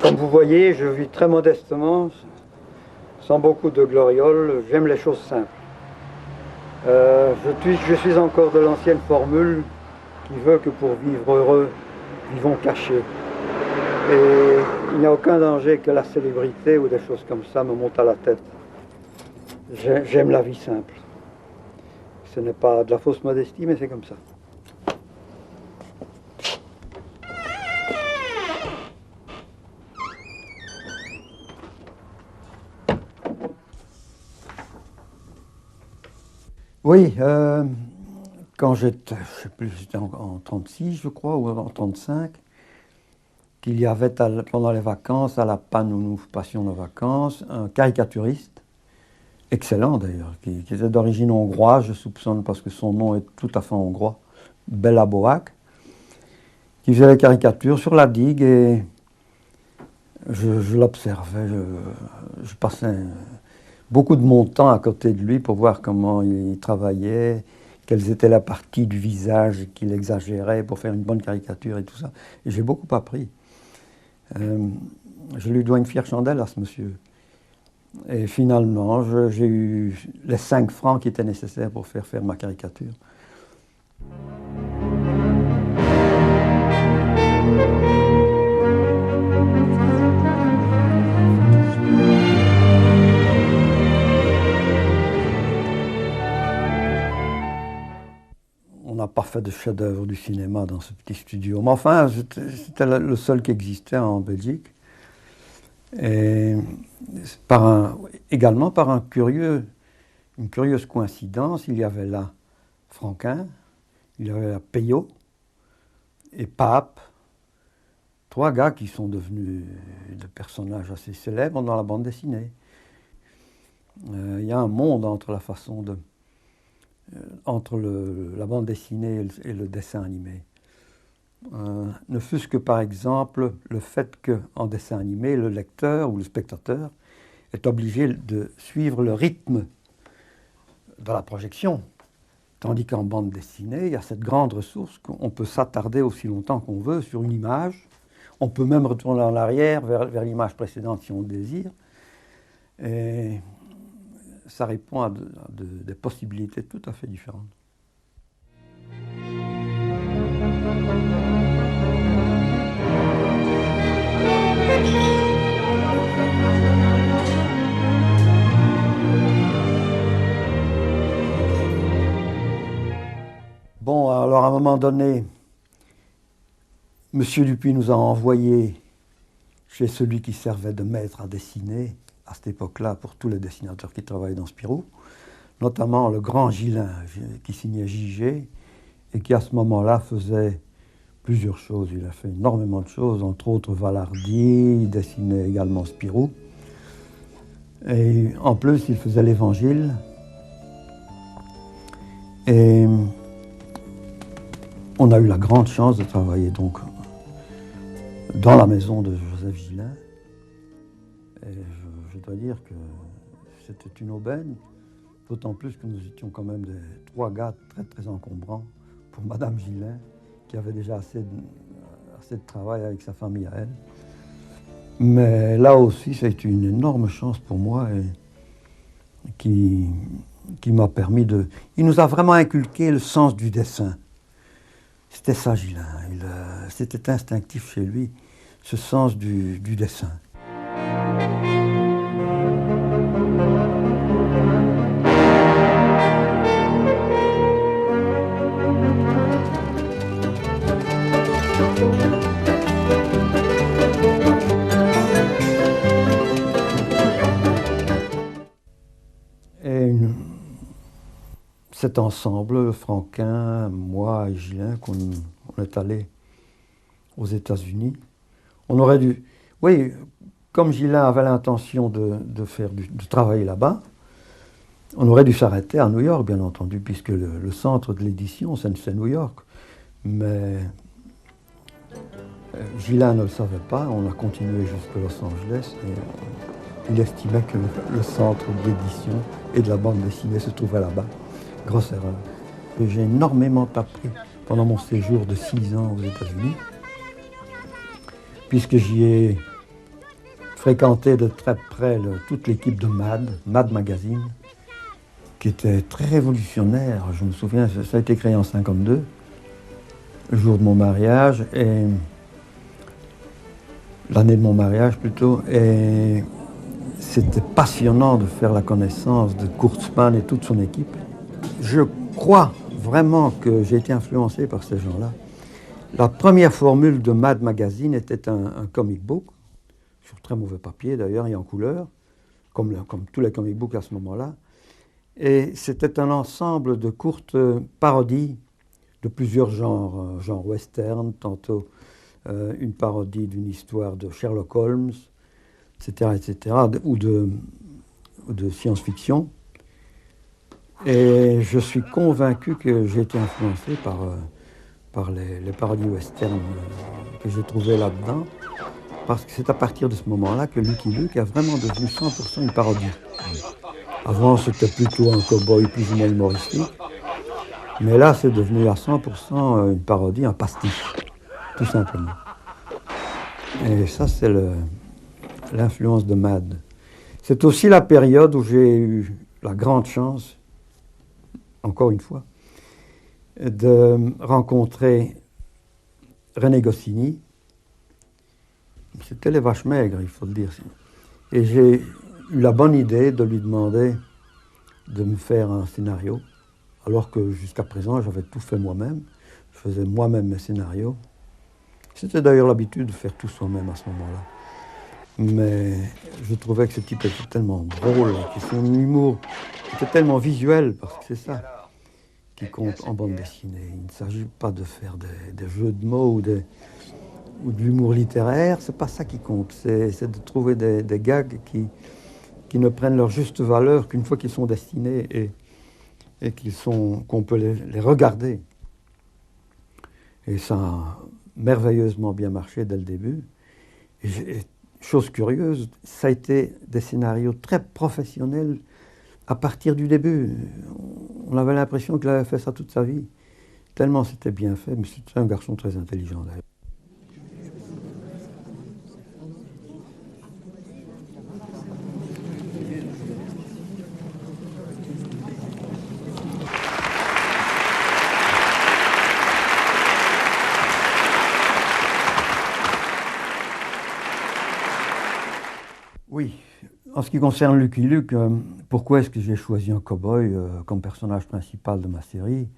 Comme vous voyez, je vis très modestement, sans beaucoup de glorioles. J'aime les choses simples. Je suis encore de l'ancienne formule qui veut que pour vivre heureux, vivons cachés. Et il n'y a aucun danger que la célébrité ou des choses comme ça me montent à la tête. J'aime la vie simple. Ce n'est pas de la fausse modestie, mais c'est comme ça. Oui, quand j'étais, je ne sais plus, j'étais en 36, je crois, ou en 35, qu'il y avait pendant les vacances, à la panne où nous passions nos vacances, un caricaturiste, excellent d'ailleurs, qui était d'origine hongroise, je soupçonne parce que son nom est tout à fait hongrois, Béla Boák, qui faisait des caricatures sur la digue et je l'observais, je passais beaucoup de mon temps à côté de lui pour voir comment il travaillait, quelles étaient les parties du visage qu'il exagérait pour faire une bonne caricature et tout ça. Et j'ai beaucoup appris. Je lui dois une fière chandelle à ce monsieur. Et finalement, j'ai eu les 5 francs qui étaient nécessaires pour faire ma caricature. On n'a pas fait de chef-d'œuvre du cinéma dans ce petit studio. Mais enfin, c'était le seul qui existait en Belgique. Et également par une curieuse coïncidence, il y avait là Franquin, il y avait là Peyo et Pape, 3 gars qui sont devenus des personnages assez célèbres dans la bande dessinée. Il y a un monde entre la façon de... entre la bande dessinée et le dessin animé. Ne fût-ce que par exemple le fait qu'en dessin animé, le lecteur ou le spectateur est obligé de suivre le rythme de la projection. Tandis qu'en bande dessinée, il y a cette grande ressource qu'on peut s'attarder aussi longtemps qu'on veut sur une image. On peut même retourner en arrière vers l'image précédente si on le désire. Et ça répond à des possibilités tout à fait différentes. Bon, alors à un moment donné, M. Dupuis nous a envoyés chez celui qui servait de maître à dessiner, à cette époque-là, pour tous les dessinateurs qui travaillaient dans Spirou, notamment le grand Gillin, qui signait JG, et qui à ce moment-là faisait plusieurs choses. Il a fait énormément de choses, entre autres Valardy, il dessinait également Spirou. Et en plus, il faisait l'Évangile. Et on a eu la grande chance de travailler donc dans la maison de Joseph Gillin. Et je dois dire que c'était une aubaine, d'autant plus que nous étions quand même 3 gars très très encombrants pour Madame Gillin, qui avait déjà assez de travail avec sa famille à elle. Mais là aussi, ça a été une énorme chance pour moi et qui m'a permis de... Il nous a vraiment inculqué le sens du dessin. C'était ça, Gillin. C'était instinctif chez lui, ce sens du dessin. Et cet ensemble, Franquin, moi et Gillin, qu'on est allé aux États-Unis, on aurait dû... Oui, comme Gillin avait l'intention de travailler là-bas, on aurait dû s'arrêter à New York, bien entendu, puisque le centre de l'édition, c'est New York. Mais Gillin ne le savait pas, on a continué jusqu'à Los Angeles, et il estimait que le centre d'édition et de la bande dessinée se trouvait là-bas. Grosse erreur. Et j'ai énormément appris pendant mon séjour de 6 ans aux États-Unis, puisque j'y ai fréquenté de très près toute l'équipe de Mad Magazine, qui était très révolutionnaire. Je me souviens, ça a été créé en 1952, le jour de mon mariage, et l'année de mon mariage plutôt, et c'était passionnant de faire la connaissance de Kurtzman et toute son équipe. Je crois vraiment que j'ai été influencé par ces gens-là. La première formule de Mad Magazine était un comic book, sur très mauvais papier d'ailleurs et en couleur, comme tous les comic books à ce moment-là. Et c'était un ensemble de courtes parodies de plusieurs genres, genre western, tantôt une parodie d'une histoire de Sherlock Holmes, etc., ou de science-fiction. Et je suis convaincu que j'ai été influencé par les parodies western que j'ai trouvées là-dedans, parce que c'est à partir de ce moment-là que Lucky Luke a vraiment devenu 100% une parodie. Avant, c'était plutôt un cow-boy plus ou moins humoristique, mais là, c'est devenu à 100% une parodie, un pastiche, tout simplement. Et ça, c'est l'influence de Mad. C'est aussi la période où j'ai eu la grande chance, encore une fois, de rencontrer René Goscinny. C'était les vaches maigres, il faut le dire. Et j'ai eu la bonne idée de lui demander de me faire un scénario, alors que jusqu'à présent, j'avais tout fait moi-même. Je faisais moi-même mes scénarios. C'était d'ailleurs l'habitude de faire tout soi-même à ce moment-là. Mais je trouvais que ce type était tellement drôle, que son humour était tellement visuel, parce que c'est ça qui compte en bande dessinée. Il ne s'agit pas de faire des jeux de mots ou de l'humour littéraire, c'est pas ça qui compte. C'est de trouver des gags qui ne prennent leur juste valeur qu'une fois qu'ils sont destinés et qu'on peut les regarder. Et ça a merveilleusement bien marché dès le début. Et chose curieuse, ça a été des scénarios très professionnels à partir du début. On avait l'impression qu'il avait fait ça toute sa vie. Tellement c'était bien fait, mais c'était un garçon très intelligent d'ailleurs. Oui, en ce qui concerne Lucky Luke, pourquoi est-ce que j'ai choisi un cow-boy comme personnage principal de ma série?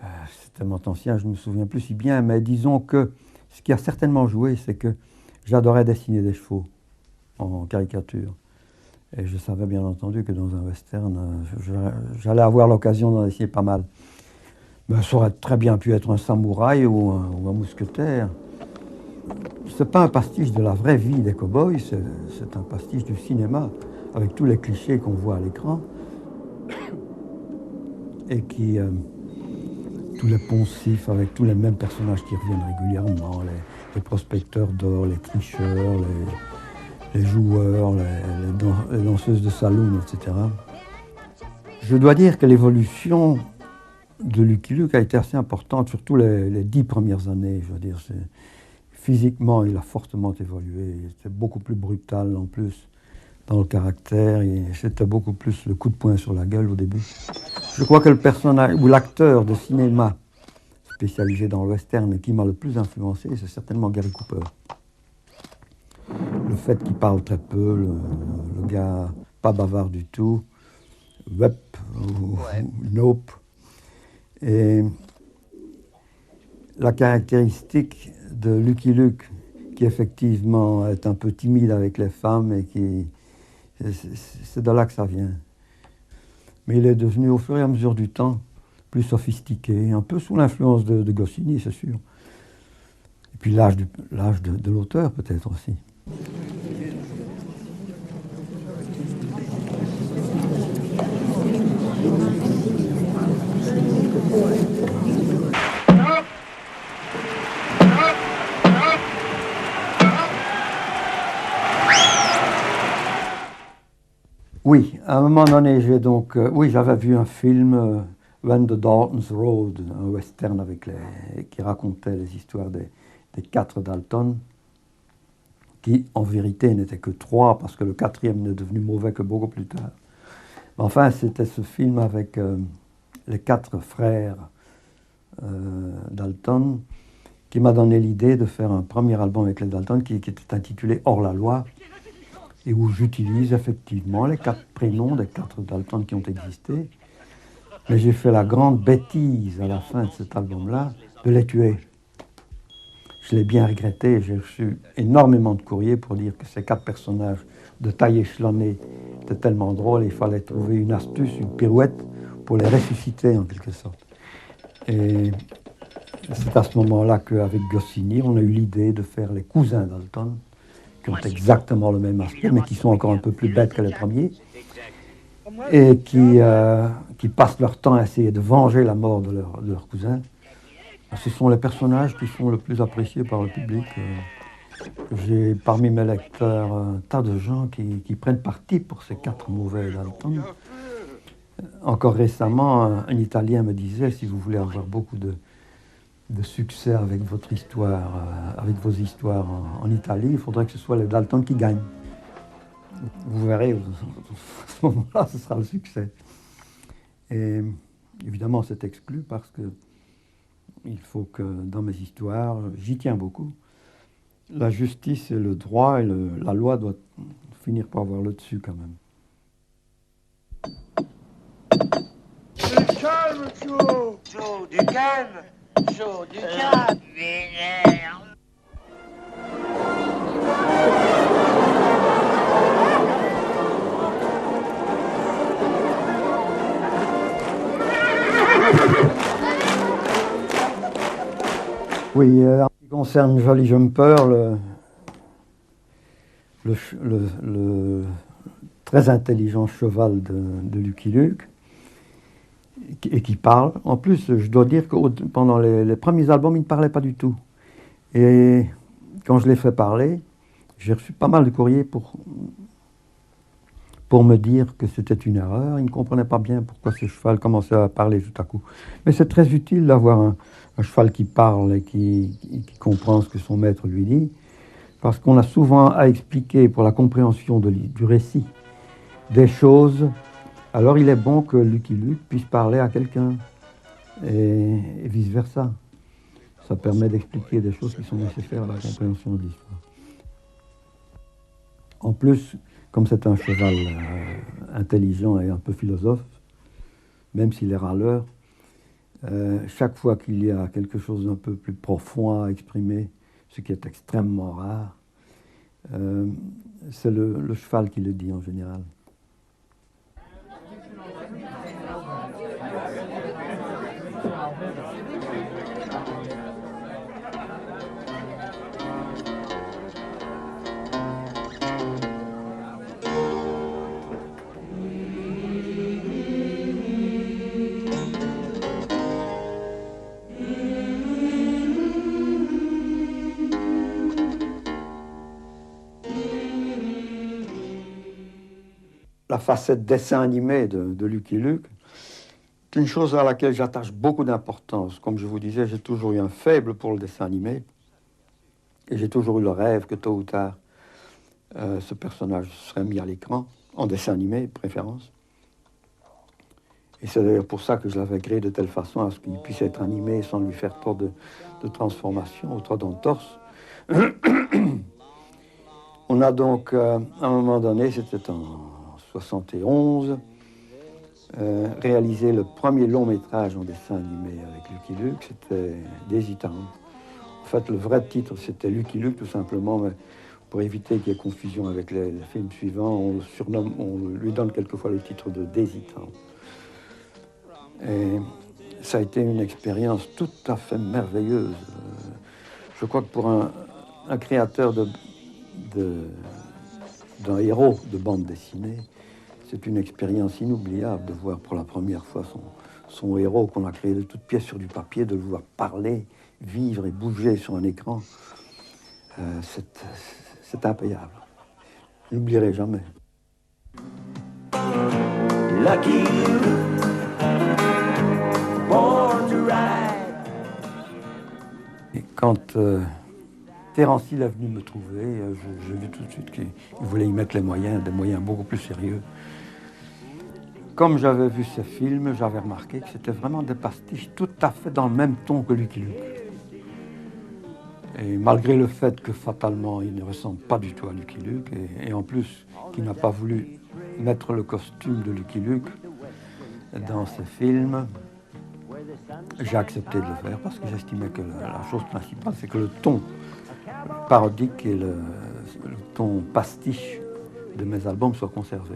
C'est tellement ancien, je ne me souviens plus si bien, mais disons que ce qui a certainement joué, c'est que j'adorais dessiner des chevaux en caricature. Et je savais bien entendu que dans un western, j'allais avoir l'occasion d'en dessiner pas mal. Mais ça aurait très bien pu être un samouraï ou un mousquetaire. C'est pas un pastiche de la vraie vie des cow-boys, c'est un pastiche du cinéma, avec tous les clichés qu'on voit à l'écran, et tous les poncifs, avec tous les mêmes personnages qui reviennent régulièrement, les prospecteurs d'or, les tricheurs, les joueurs, les danseuses de saloon, etc. Je dois dire que l'évolution de Lucky Luke a été assez importante, surtout les 10 premières années, je veux dire. Physiquement, il a fortement évolué. Il était beaucoup plus brutal en plus dans le caractère. Et c'était beaucoup plus le coup de poing sur la gueule au début. Je crois que le personnage ou l'acteur de cinéma spécialisé dans le western et qui m'a le plus influencé, c'est certainement Gary Cooper. Le fait qu'il parle très peu, le gars pas bavard du tout, Wep ou Nope. Et la caractéristique de Lucky Luke, qui effectivement est un peu timide avec les femmes et c'est de là que ça vient. Mais il est devenu au fur et à mesure du temps plus sophistiqué, un peu sous l'influence de Goscinny, c'est sûr. Et puis l'âge de l'auteur peut-être aussi. Oui, à un moment donné, j'avais vu un film, When the Daltons Rode, un western qui racontait les histoires des 4 Dalton. qui en vérité n'était que 3, parce que le 4e n'est devenu mauvais que beaucoup plus tard. Mais enfin, c'était ce film avec les 4 frères Dalton qui m'a donné l'idée de faire un premier album avec les Dalton qui était intitulé Hors la loi, et où j'utilise effectivement les 4 prénoms des 4 Dalton qui ont existé. Mais j'ai fait la grande bêtise à la fin de cet album-là de les tuer. Je l'ai bien regretté, j'ai reçu énormément de courriers pour dire que ces 4 personnages de taille échelonnée étaient tellement drôles, il fallait trouver une astuce, une pirouette pour les ressusciter en quelque sorte. Et c'est à ce moment-là qu'avec Goscinny, on a eu l'idée de faire les cousins Dalton, qui ont exactement le même aspect, mais qui sont encore un peu plus bêtes que les premiers, et qui passent leur temps à essayer de venger la mort de leur cousin. Ce sont les personnages qui sont le plus appréciés par le public. J'ai parmi mes lecteurs un tas de gens qui prennent parti pour ces 4 mauvais Dalton. Encore récemment, un Italien me disait, si vous voulez avoir beaucoup de succès avec votre histoire, avec vos histoires en Italie, il faudrait que ce soit les Dalton qui gagnent. Vous verrez, à ce moment-là, ce sera le succès. Et évidemment, c'est exclu parce que il faut que dans mes histoires, j'y tiens beaucoup, la justice et le droit et la loi doivent finir par avoir le dessus quand même. Du calme, Joe! Joe, du calme! Joe, du calme! Vénère! Oui, en ce qui concerne Jolly Jumper, le très intelligent cheval de Lucky Luke, et qui parle. En plus, je dois dire que pendant les premiers albums, il ne parlait pas du tout. Et quand je l'ai fait parler, j'ai reçu pas mal de courriers pour me dire que c'était une erreur. Il ne comprenait pas bien pourquoi ce cheval commençait à parler tout à coup. Mais c'est très utile d'avoir un cheval qui parle et qui comprend ce que son maître lui dit, parce qu'on a souvent à expliquer pour la compréhension du récit des choses. Alors il est bon que Lucky Luke puisse parler à quelqu'un et vice-versa. Ça permet d'expliquer des choses qui sont nécessaires à la compréhension de l'histoire. En plus, comme c'est un cheval intelligent et un peu philosophe, même s'il est râleur, chaque fois qu'il y a quelque chose d'un peu plus profond à exprimer, ce qui est extrêmement rare, c'est le cheval qui le dit en général. La facette dessin animé de Lucky Luke, c'est une chose à laquelle j'attache beaucoup d'importance. Comme je vous disais, j'ai toujours eu un faible pour le dessin animé. Et j'ai toujours eu le rêve que tôt ou tard, ce personnage serait mis à l'écran, en dessin animé, de préférence. Et c'est d'ailleurs pour ça que je l'avais créé de telle façon à ce qu'il puisse être animé sans lui faire trop de transformation ou trop d'entorse. On a donc, à un moment donné, c'était en 71, réalisé le premier long métrage en dessin animé avec Lucky Luke, c'était Daisy Town. En fait, le vrai titre, c'était Lucky Luke, tout simplement, mais pour éviter qu'il y ait confusion avec les films suivants, on lui donne quelquefois le titre de Daisy Town. Et ça a été une expérience tout à fait merveilleuse. Je crois que pour un créateur d'un héros de bande dessinée, c'est une expérience inoubliable de voir pour la première fois son héros qu'on a créé de toutes pièces sur du papier, de le voir parler, vivre et bouger sur un écran. C'est impayable. Je n'oublierai jamais. Lucky born to ride. Et quand Terence Hill est venu me trouver. J'ai vu tout de suite qu'il voulait y mettre les moyens, des moyens beaucoup plus sérieux. Comme j'avais vu ce film, j'avais remarqué que c'était vraiment des pastiches tout à fait dans le même ton que Lucky Luke. Et malgré le fait que fatalement il ne ressemble pas du tout à Lucky Luke, et en plus qu'il n'a pas voulu mettre le costume de Lucky Luke dans ce film, j'ai accepté de le faire parce que j'estimais que la chose principale, c'est que le ton parodique et le ton pastiche de mes albums soient conservés.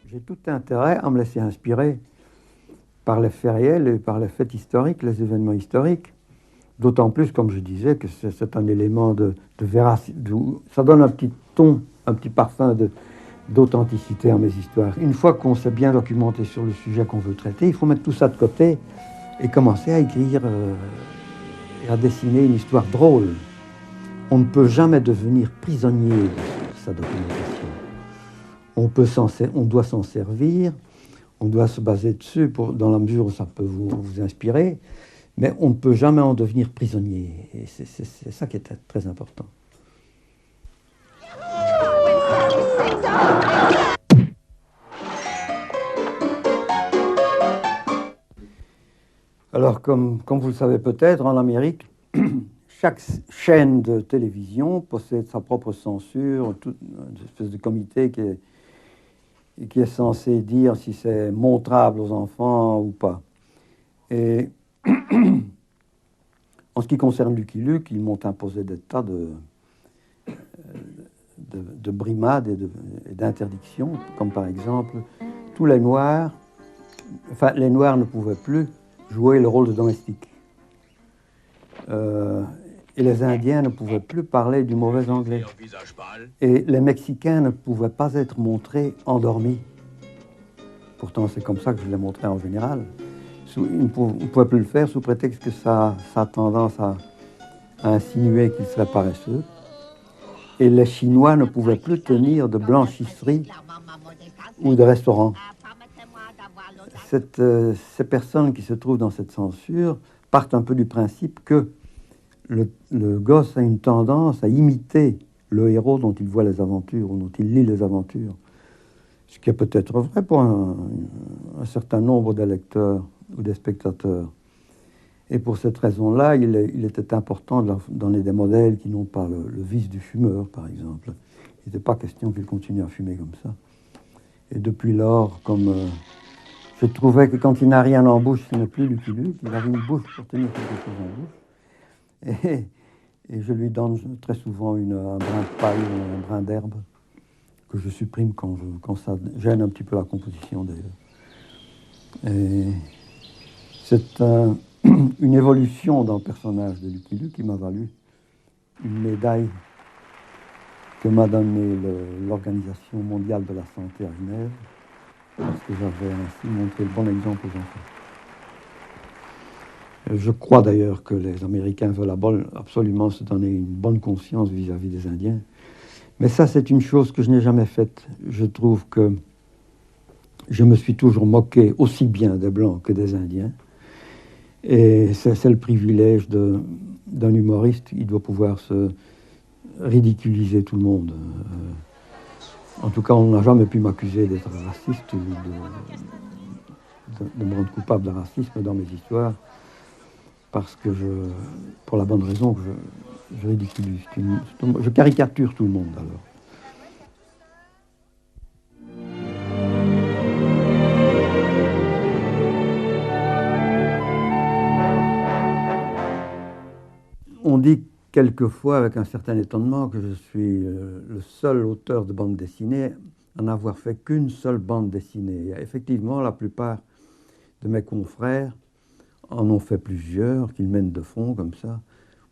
J'ai tout intérêt à me laisser inspirer par les faits réels et par les faits historiques, les événements historiques. D'autant plus, comme je disais, que c'est un élément de véracité. Ça donne un petit ton, un petit parfum d'authenticité à mes histoires. Une fois qu'on s'est bien documenté sur le sujet qu'on veut traiter, il faut mettre tout ça de côté et commencer à écrire et à dessiner une histoire drôle. On ne peut jamais devenir prisonnier de sa documentation. On doit s'en servir, on doit se baser dessus dans la mesure où ça peut vous inspirer, mais on ne peut jamais en devenir prisonnier. Et c'est ça qui est très important. Alors, comme vous le savez peut-être, en Amérique, chaque chaîne de télévision possède sa propre censure, une espèce de comité qui est censé dire si c'est montrable aux enfants ou pas. Et en ce qui concerne Lucky Luke, ils m'ont imposé des tas de brimades et d'interdictions, comme par exemple, tous les Noirs ne pouvaient plus jouer le rôle de domestique. Et les Indiens ne pouvaient plus parler du mauvais anglais. Et les Mexicains ne pouvaient pas être montrés endormis. Pourtant, c'est comme ça que je les montrais en général. Ils ne pouvaient plus le faire sous prétexte que ça a tendance à insinuer qu'ils seraient paresseux. Et les Chinois ne pouvaient plus tenir de blanchisserie ou de restaurant. Ces personnes qui se trouvent dans cette censure partent un peu du principe que le gosse a une tendance à imiter le héros dont il voit les aventures ou dont il lit les aventures. Ce qui est peut-être vrai pour un certain nombre de lecteurs ou de spectateurs. Et pour cette raison-là, il était important de donner des modèles qui n'ont pas le vice du fumeur, par exemple. Il n'était pas question qu'il continue à fumer comme ça. Et depuis lors, comme je trouvais que quand il n'a rien en bouche, ce n'est plus Lucky Luke, il avait une bouche pour tenir quelque chose en bouche. Et je lui donne très souvent un brin de paille ou un brin d'herbe que je supprime quand ça gêne un petit peu la composition d'ailleurs. Et c'est une évolution dans le personnage de Lucky Luke qui m'a valu une médaille que m'a donnée l'Organisation mondiale de la santé à Genève, parce que j'avais ainsi montré le bon exemple aux enfants. Je crois d'ailleurs que les Américains veulent absolument se donner une bonne conscience vis-à-vis des Indiens. Mais ça, c'est une chose que je n'ai jamais faite. Je trouve que je me suis toujours moqué aussi bien des Blancs que des Indiens. Et c'est le privilège d'un humoriste. Il doit pouvoir se ridiculiser tout le monde. En tout cas, on n'a jamais pu m'accuser d'être raciste ou de me rendre coupable de racisme dans mes histoires. Parce que pour la bonne raison que je ridiculise, je caricature tout le monde alors. On dit quelquefois avec un certain étonnement que je suis le seul auteur de bande dessinée à n'avoir fait qu'une seule bande dessinée. Effectivement, la plupart de mes confrères en ont fait plusieurs, qu'ils mènent de front comme ça.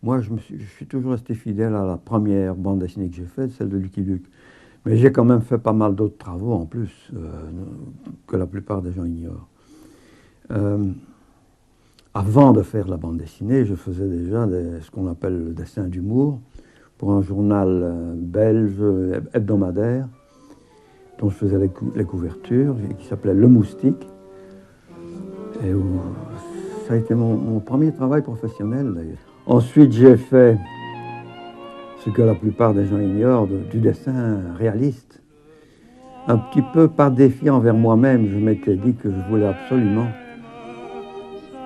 Moi, je suis toujours resté fidèle à la première bande dessinée que j'ai faite, celle de Lucky Luke. Mais j'ai quand même fait pas mal d'autres travaux en plus, que la plupart des gens ignorent. avant de faire la bande dessinée, je faisais déjà ce qu'on appelle le dessin d'humour pour un journal belge hebdomadaire dont je faisais les couvertures, qui s'appelait Le Moustique. Et ça a été mon premier travail professionnel d'ailleurs. Ensuite, j'ai fait ce que la plupart des gens ignorent, du dessin réaliste. Un petit peu par défi envers moi-même, je m'étais dit que je voulais absolument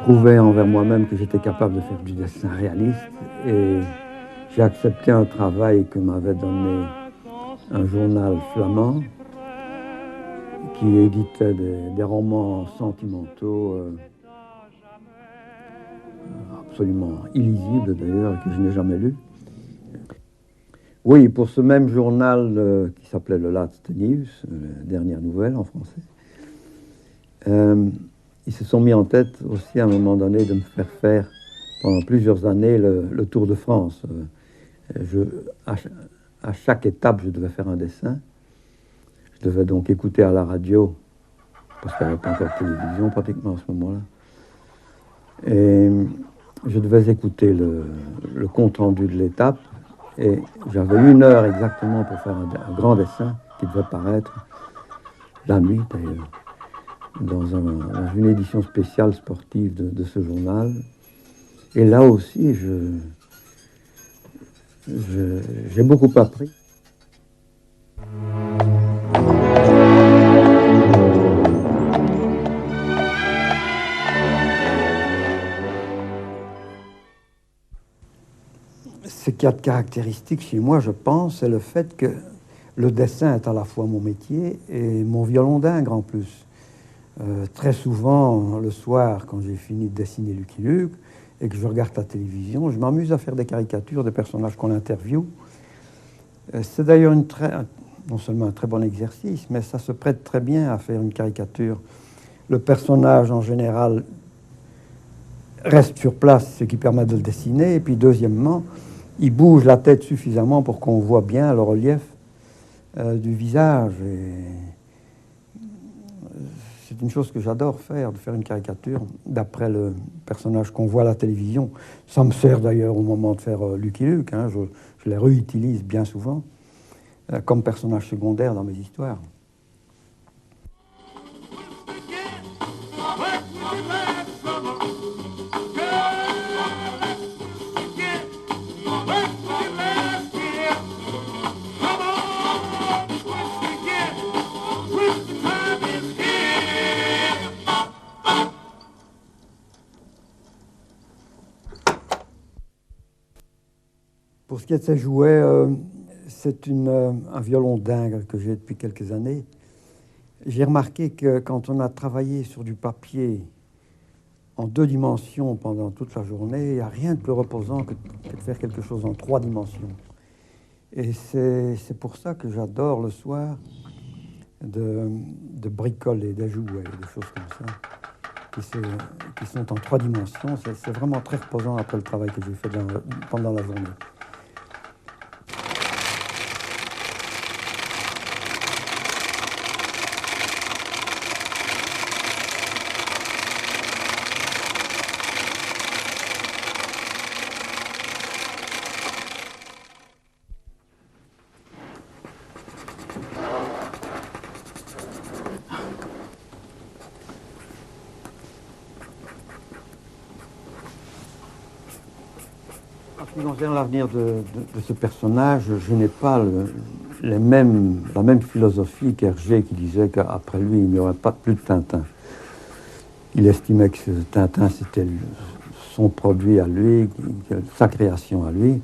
prouver envers moi-même que j'étais capable de faire du dessin réaliste. Et j'ai accepté un travail que m'avait donné un journal flamand qui éditait des romans sentimentaux absolument illisibles d'ailleurs, que je n'ai jamais lus. Oui, pour ce même journal qui s'appelait le Laatste Nieuws, dernière nouvelle en français, ils se sont mis en tête aussi à un moment donné de me faire faire pendant plusieurs années le Tour de France. À chaque étape, je devais faire un dessin. Je devais donc écouter à la radio, parce qu'il n'y avait pas encore de télévision pratiquement à ce moment-là. Et je devais écouter le compte-rendu de l'étape. Et j'avais 1 heure exactement pour faire un grand dessin qui devait paraître la nuit d'ailleurs, dans une édition spéciale sportive de ce journal. Et là aussi, j'ai beaucoup appris. Ce qu'il y a de caractéristique chez moi, je pense, c'est le fait que le dessin est à la fois mon métier et mon violon dingue en plus. Très souvent, le soir, quand j'ai fini de dessiner Lucky Luke et que je regarde la télévision, je m'amuse à faire des caricatures des personnages qu'on interviewe. C'est d'ailleurs non seulement un très bon exercice, mais ça se prête très bien à faire une caricature. Le personnage, en général, reste sur place, ce qui permet de le dessiner. Et puis, deuxièmement, il bouge la tête suffisamment pour qu'on voit bien le relief du visage. Et c'est une chose que j'adore faire, de faire une caricature d'après le personnage qu'on voit à la télévision. Ça me sert d'ailleurs au moment de faire Lucky Luke. Hein, je les réutilise bien souvent comme personnage secondaire dans mes histoires. Pour ce qui est de ces jouets, c'est un violon dingue que j'ai depuis quelques années. J'ai remarqué que quand on a travaillé sur du papier en 2 dimensions pendant toute la journée, il n'y a rien de plus reposant que de faire quelque chose en 3 dimensions. Et c'est pour ça que j'adore le soir de bricoler des jouets, des choses comme ça, qui sont en 3 dimensions. C'est vraiment très reposant après le travail que j'ai fait pendant la journée. En ce qui concerne l'avenir de ce personnage, je n'ai pas la même philosophie qu'Hergé qui disait qu'après lui, il n'y aurait pas plus de Tintin. Il estimait que Tintin, c'était son produit à lui, sa création à lui,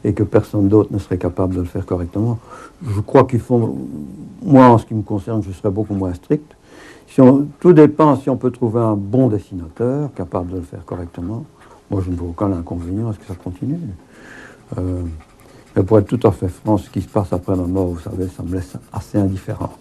et que personne d'autre ne serait capable de le faire correctement. Je crois qu'il faut... Moi, en ce qui me concerne, je serais beaucoup moins strict. Tout dépend si on peut trouver un bon dessinateur capable de le faire correctement. Moi, je ne vois aucun inconvénient à ce que ça continue. Mais pour être tout à fait franc, ce qui se passe après ma mort, vous savez, ça me laisse assez indifférent.